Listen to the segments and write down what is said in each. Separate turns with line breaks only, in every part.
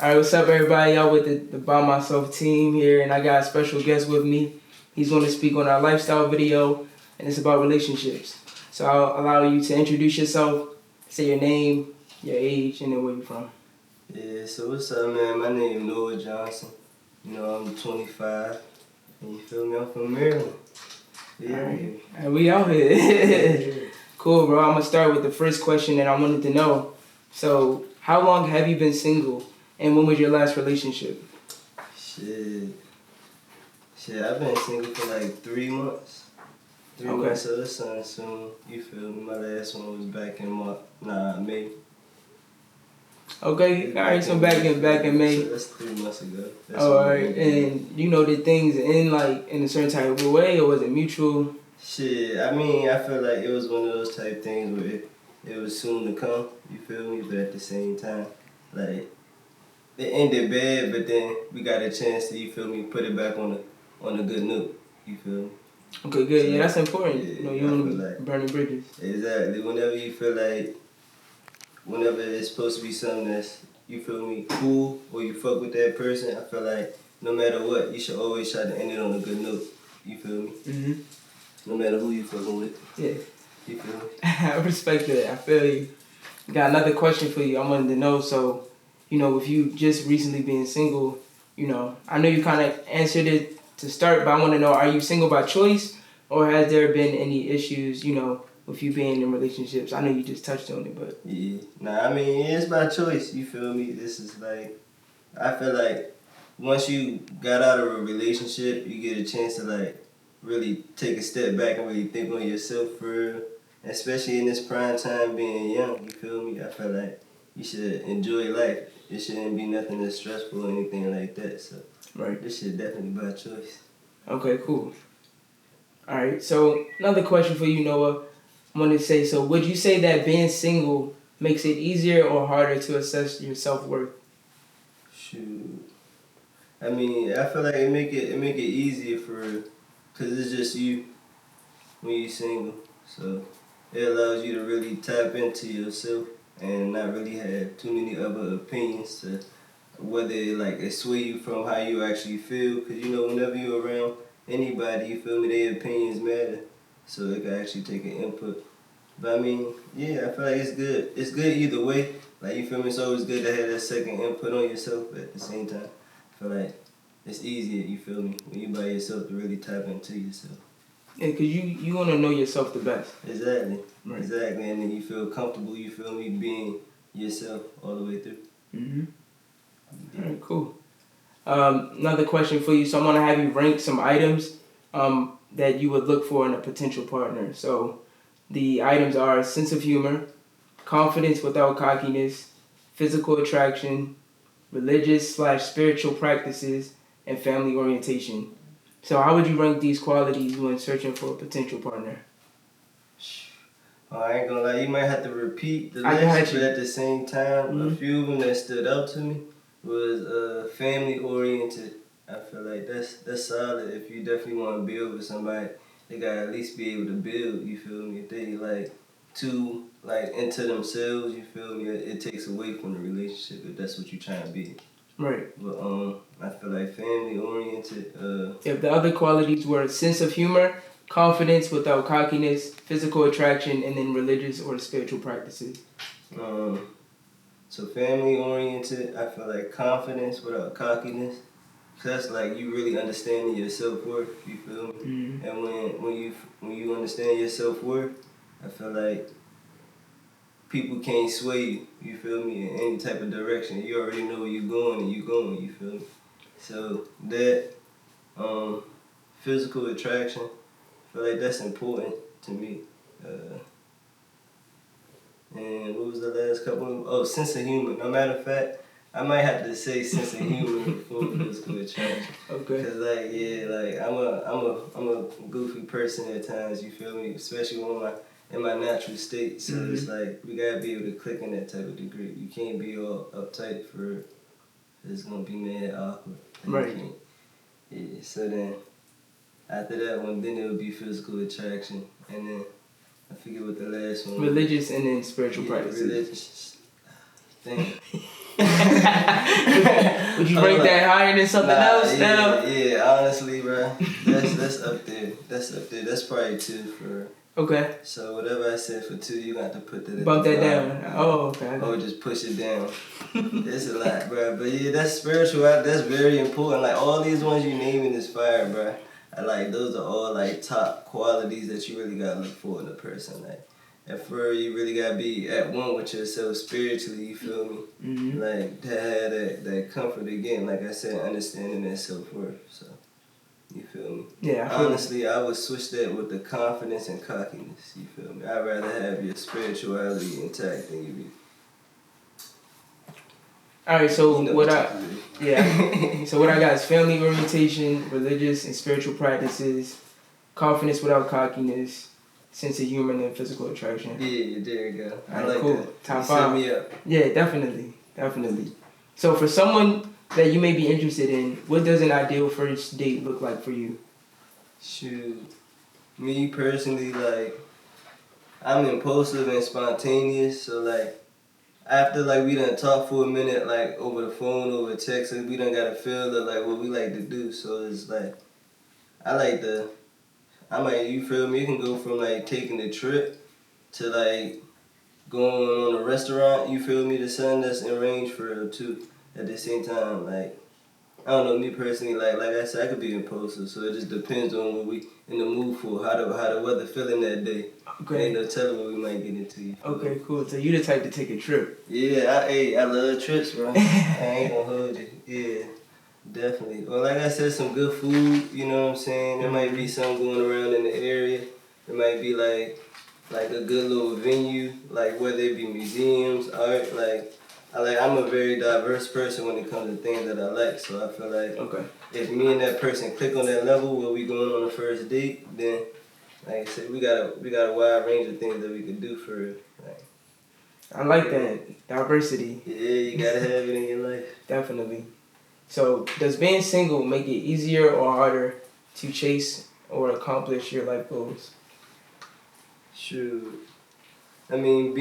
All right, what's up, everybody? Y'all with the By Myself team here, and I got a special guest with me. He's going to speak on our lifestyle video, and it's about relationships. So I'll allow you to introduce yourself, say your name, your age, and then where you're from.
Yeah, so what's up, man? My name is Noah Johnson. You know, I'm 25. And you feel me? I'm from Maryland. Yeah.
All right, we out here. Cool, bro. I'm going to start with the first question that I wanted to know. So, how long have you been single, and when was your last relationship?
Shit, I've been single for like 3 months. 3
Okay.
months of the sun soon. You feel me? My last one was back in May.
Okay, all right, so back in May.
So that's 3 months ago.
All right, and you know, did things end like in a certain type of way, or was it mutual?
Shit, I mean, I feel like it was one of those type things where it was soon to come, you feel me? But at the same time, like, it ended bad, but then we got a chance to, you feel me, put it back on a good note, you feel me?
Okay, good.
So,
yeah, that's important.
Yeah,
You know, you don't want to be burning bridges.
Exactly. Whenever you feel like, whenever it's supposed to be something that's, you feel me, cool, or you fuck with that person, I feel like no matter what, you should always try to end it on a good note, you feel me?
Mm-hmm.
No matter who you fucking with.
Yeah.
You feel me?
I respect that. I feel you. Got another question for you. I wanted to know, so, you know, with you just recently being single, you know, I know you kind of answered it to start, but I want to know, are you single by choice, or has there been any issues, you know, with you being in relationships? I know you just touched on it, but...
Yeah. Nah, I mean, it's by choice, you feel me? This is like, I feel like once you got out of a relationship, you get a chance to like really take a step back and really think on yourself for real. Especially in this prime time being young, you feel me? I feel like you should enjoy life. It shouldn't be nothing that's stressful or anything like that. So
Right.
this shit definitely by choice.
Okay, cool. All right, so another question for you, Noah. I want to say, so would you say that being single makes it easier or harder to assess your self-worth?
Shoot. I mean, I feel like it make it easier for, cause it's just you when you single. So it allows you to really tap into yourself and not really have too many other opinions to whether it sway you from how you actually feel. Cause you know whenever you're around anybody, you feel me, their opinions matter. So it can actually take an input. But I mean, yeah, I feel like it's good. It's good either way. Like, you feel me? It's always good to have that second input on yourself, but at the same time, I feel like it's easier, you feel me, when you by yourself to really tap into yourself.
Yeah, because you want to know yourself the best.
Exactly.
Right.
Exactly. And then you feel comfortable, you feel me, being yourself all the way through.
Mm-hmm. All right, cool. Another question for you. So I'm going to have you rank some items that you would look for in a potential partner. So the items are sense of humor, confidence without cockiness, physical attraction, religious/spiritual practices, and family orientation. So how would you rank these qualities when searching for a potential partner?
Oh, I ain't gonna lie, you might have to repeat the
I got
list,
you.
but at the same time,
Mhm.
a few of them that stood out to me was family oriented. I feel like that's solid. If you definitely want to build with somebody, they gotta at least be able to build. You feel me? If they like too like into themselves, you feel me? It takes away from the relationship if that's what you're trying to be.
Right.
But I feel like family oriented.
If the other qualities were sense of humor, confidence without cockiness, physical attraction, and then religious or spiritual practices.
So family oriented, I feel like confidence without cockiness. That's like you really understanding your self-worth, you feel me?
Mm-hmm.
And when you understand your self-worth, I feel like people can't sway you feel me, in any type of direction. You already know where you're going and you going, you feel me? So that physical attraction, I feel like that's important to me. And what was the last couple? Oh, sense of humor. No matter of fact, I might have to say sense of humor before physical attraction.
Okay.
Cause like yeah, like I'm a goofy person at times. You feel me? Especially when in my natural state. So
Mm-hmm.
it's like we gotta be able to click in that type of degree. You can't be all uptight for it. It's gonna be mad awkward.
Right.
Yeah. So then after that one, then it would be physical attraction, and then I forget what the last one was.
Religious and then spiritual practices.
Religious. Damn.
you rate that higher than something else now?
Yeah, honestly, bro. That's up there. That's up there. That's probably 2 for.
Okay.
So whatever I said for 2, you got to put that.
Bump that down. Oh, okay.
Or just push it down. It's a lot, bro. But yeah, that's spiritual. That's very important. Like all these ones you naming is fire, bro. I like those are all like top qualities that you really gotta look for in a person. Like at first you really gotta be at one with yourself spiritually. You feel me?
Mm-hmm.
Like to have that comfort again. Like I said, understanding that self-worth. So you feel me?
Yeah.
Honestly, I would switch that with the confidence and cockiness. You feel me? I'd rather have your spirituality intact than you be.
All right, so
You know
what so what I got is family orientation, religious and spiritual practices, confidence without cockiness, sense of humor, and physical attraction.
Yeah, there you go. I
right,
like
cool.
that.
Top
you
5.
Set me up.
Yeah, definitely. So for someone that you may be interested in, what does an ideal first date look like for you?
Shoot, me personally, like I'm impulsive and spontaneous, so like. After like we done talk for a minute, like over the phone, over text, we done got a feel of like what we like to do. So it's like you feel me? You can go from like taking a trip to like going on a restaurant. You feel me? The something that's in range for real too. At the same time, like I don't know, me personally, like I said, I could be impulsive. So it just depends on what we in the mood for, how the weather feeling that day.
Okay.
Ain't no telling what we might get into.
Okay, cool. So you the type to take a trip?
Yeah, I love trips, bro. I ain't gonna hold you. Yeah, definitely. Well, like I said, some good food. You know what I'm saying? There might be something going around in the area. It might be like a good little venue, like whether it be museums, art. I'm a very diverse person when it comes to things that I like. So I feel like if me and that person click on that level where we going on the first date, then. Like I said, we got a wide range of things that we could do for it. Like,
I like that. Diversity.
Yeah, you gotta have it in your life.
Definitely. So, does being single make it easier or harder to chase or accomplish your life goals?
Shoot. I mean,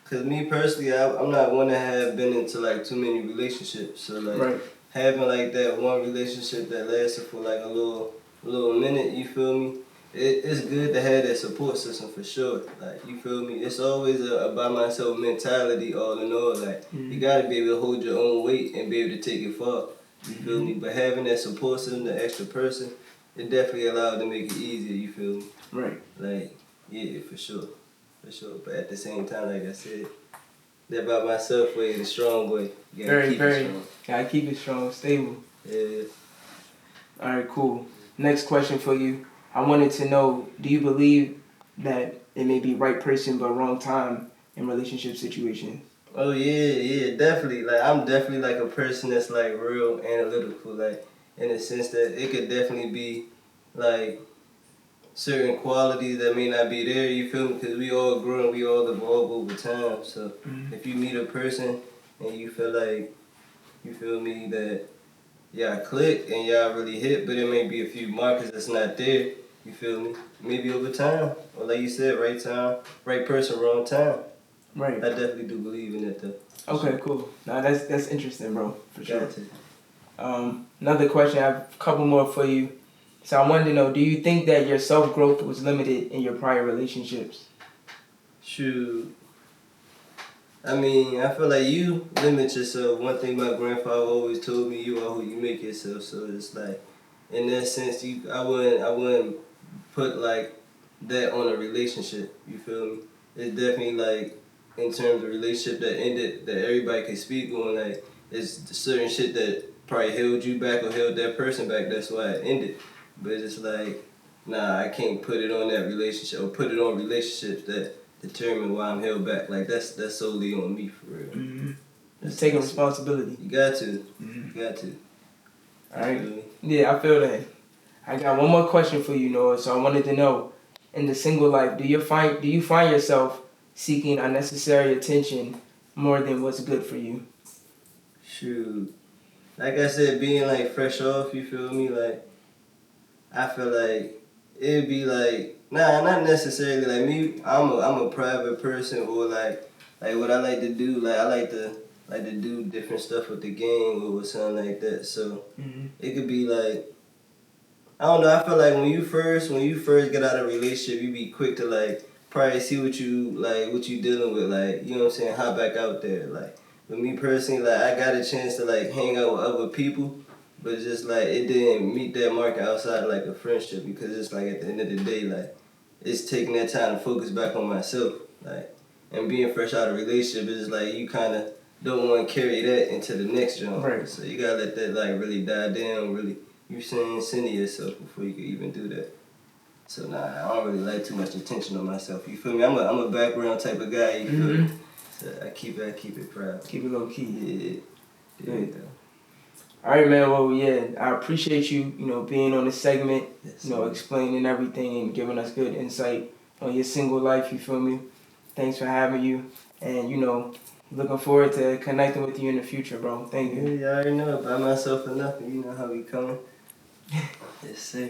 cause me personally, I'm not one to have been into like too many relationships. So like having like that one relationship that lasted for like a little minute, you feel me? It's good to have that support system for sure. Like, you feel me? It's always a by myself mentality all in all. Like, you gotta be able to hold your own weight and be able to take it far. You feel me? But having that support system, the extra person, it definitely allowed to make it easier, you feel me?
Right.
Like, yeah, for sure. For sure. But at the same time, like I said, that by myself way, the strong way. You gotta keep it strong.
Gotta keep it strong, stable.
Yeah.
Alright, cool. Next question for you. I wanted to know, do you believe that it may be right person but wrong time in relationship situations?
Oh yeah, definitely. Like I'm definitely like a person that's like real analytical, like in the sense that it could definitely be like certain qualities that may not be there, you feel me? Because we all grow and we all evolve over time. So if you meet a person and you feel like, you feel me, that y'all click and y'all really hit, but it may be a few markers that's not there, you feel me? Maybe over time. Or like you said, right time, right person, wrong time.
Right.
I definitely do believe in it though.
Okay, cool. Now that's interesting, bro, for sure. Another question, I have a couple more for you. So I wanted to know, do you think that your self-growth was limited in your prior relationships?
Shoot. I mean, I feel like you limit yourself. One thing my grandfather always told me, you are who you make yourself. So it's like, in that sense, I wouldn't put like that on a relationship. You feel me? It's definitely like, in terms of relationship that ended, that everybody can speak on, like, it's certain shit that probably held you back or held that person back, that's why it ended. But it's like, nah, I can't put it on that relationship or put it on relationships that determine why I'm held back. Like, that's solely on me, for real.
Mm-hmm. Just taking responsibility.
You got to. You got to.
Alright. Yeah, I feel that. I got one more question for you, Noah. So I wanted to know, in the single life, do you find yourself seeking unnecessary attention more than what's good for you?
Shoot. Like I said, being like fresh off, you feel me? Like, I feel like it'd be like, nah, not necessarily. Like me, I'm a private person, or like what I like to do. Like like to do different stuff with the gang or something like that. So it could be like, I don't know. I feel like when you first get out of a relationship, you be quick to like probably see what you dealing with, like, you know what I'm saying, hop back out there. Like with me personally, like I got a chance to like hang out with other people, but it's just like it didn't meet that mark outside like a friendship, because it's like at the end of the day, like it's taking that time to focus back on myself, like, and being fresh out of a relationship is like you kind of don't want to carry that into the next job.
Right.
So you gotta let that like really die down, really. You saying center yourself before you could even do that. So nah, I don't really like too much attention on myself. You feel me? I'm a background type of guy. You feel me? So I keep it private.
Keep it low key.
Yeah.
All right, man. Well, yeah, I appreciate you, being on this segment,
Yes,
explaining everything and giving us good insight on your single life. You feel me? Thanks for having you, and looking forward to connecting with you in the future, bro. Thank you.
Yeah, you already know. By myself or nothing. You know how we coming. Yes, sir.